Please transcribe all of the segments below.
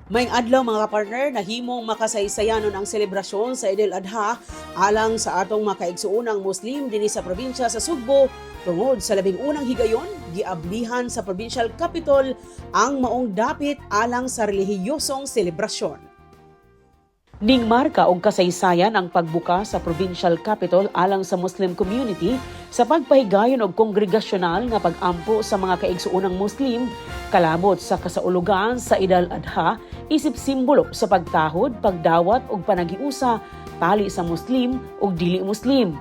Maayong adlaw mga kapartner, nahimong makasaysayanon ang selebrasyon sa Eid al-Adha alang sa atong makaigsuunang Muslim dinhi sa probinsya sa Sugbo. Tungod sa labing unang higayon, giablihan sa provincial capital ang maong dapit alang sa relihiyosong selebrasyon. Ning marka og kasaysayan ang pagbuka sa provincial capital alang sa Muslim community sa pagpahigayon og kongregasyonal nga pag-ampo sa mga kaigsuunang Muslim kalabot sa kasaulugan sa Eid al-Adha isip simbolo sa pagtahod, pagdawat ug panagiusa tali sa Muslim ug dili Muslim.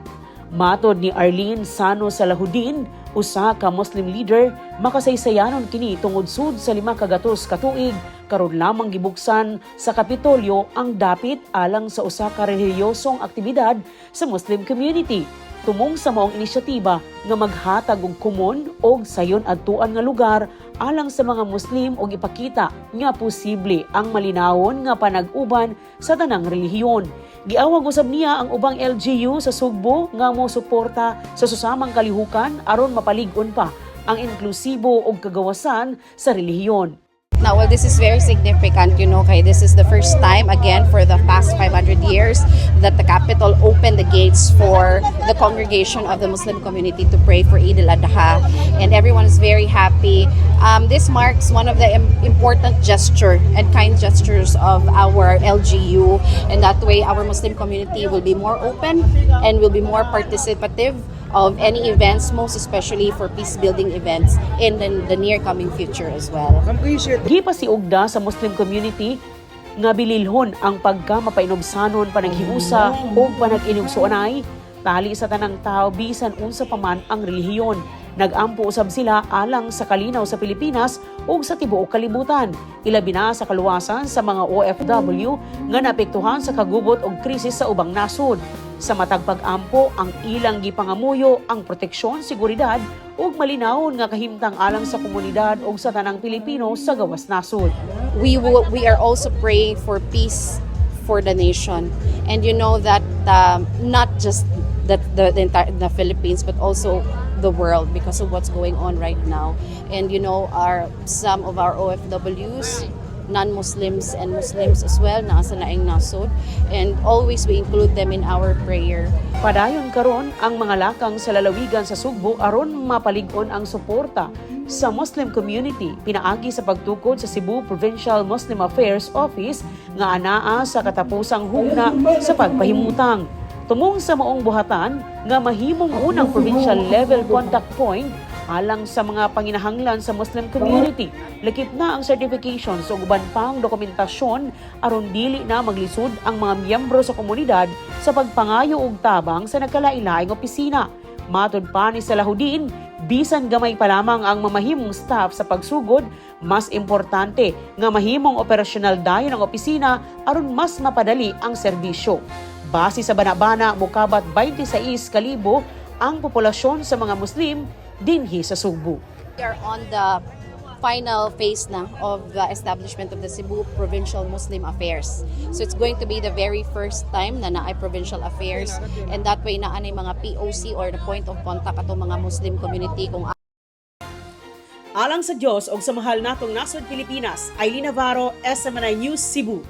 Matod ni Arlene Sano Salahudin, usa ka Muslim leader, makasaysayanon kini tungod sud sa 5 ka tuig karon lamang gibuksan sa Kapitolyo ang dapit alang sa usa ka relihiyosong aktibidad sa Muslim community. Tumong sa maong inisyatiba nga maghatag og kumon og sayon adtuan nga lugar alang sa mga Muslim og ipakita nga posible ang malinawon nga panag-uban sa tanang relihiyon. Giawag usab niya ang ubang LGU sa Sugbo nga mosuporta sa susamang kalihukan aron mapalig-on pa ang inklusibo ug kagawasan sa relihiyon. Now, well, this is very significant, kay this is the first time, again, for the past 500 years that the capital opened the gates for the congregation of the Muslim community to pray for Eid al-Adha, and everyone is very happy. This marks one of the important gesture and kind gestures of our LGU, and that way our Muslim community will be more open and will be more participative of any events, most especially for peace-building events in the near coming future as well. Gipasiugda sa Muslim community nga bililhon ang pagkamapainomsanon panaghiusa o panag-inugsuanay tali sa tanang tao bisan unsa pa man ang relihiyon. Nag-ampo usab sila alang sa kalinaw sa Pilipinas ug sa tibuok kalibutan, ilabi na sa kaluwasan sa mga OFW nga naapektuhan sa kagubot ug krisis sa ubang nasod. Sa matag pag-ampo ang ilang gipangamuyo ang proteksyon, seguridad ug malinawon nga kahimtang alang sa komunidad ug sa tanang Pilipino sa gawas nasod. We are also praying for peace for the nation, and that not just the Philippines but also the world because of what's going on right now. And some of our OFWs, non-Muslims and Muslims as well, nasa naing nasod, and always we include them in our prayer. Padayon karon ang mga lakang sa lalawigan sa Sugbo aron mapalig-on ang suporta sa Muslim community pinaagi sa pagtukod sa Cebu Provincial Muslim Affairs Office nga anaa sa katapusang hugna sa pagpahimutang. Tumong sa maong buhatan nga mahimong unang provincial level contact point alang sa mga panginahanglan sa Muslim community. Lakip na ang certifications o uban pang dokumentasyon aron dili na maglisod ang mga miyembro sa komunidad sa pagpangayo og tabang sa nagkalailaing opisina. Matod pa ni Salahudin, bisan gamay pa lamang ang mamahimong staff sa pagsugod, mas importante nga mahimong operasyonal dayon ang opisina aron mas mapadali ang serbisyo. Base sa banabana, mukabat 26,000 ang populasyon sa mga Muslim dinhi sa Sugbo. We are on the final phase na of the establishment of the Cebu Provincial Muslim Affairs. So it's going to be the very first time na naay provincial affairs, and that way na anay mga POC or the point of contact atong mga Muslim community kung Alang sa Dios og sa mahal natong nasod Pilipinas, Aileen Navarro, SMNI News Cebu.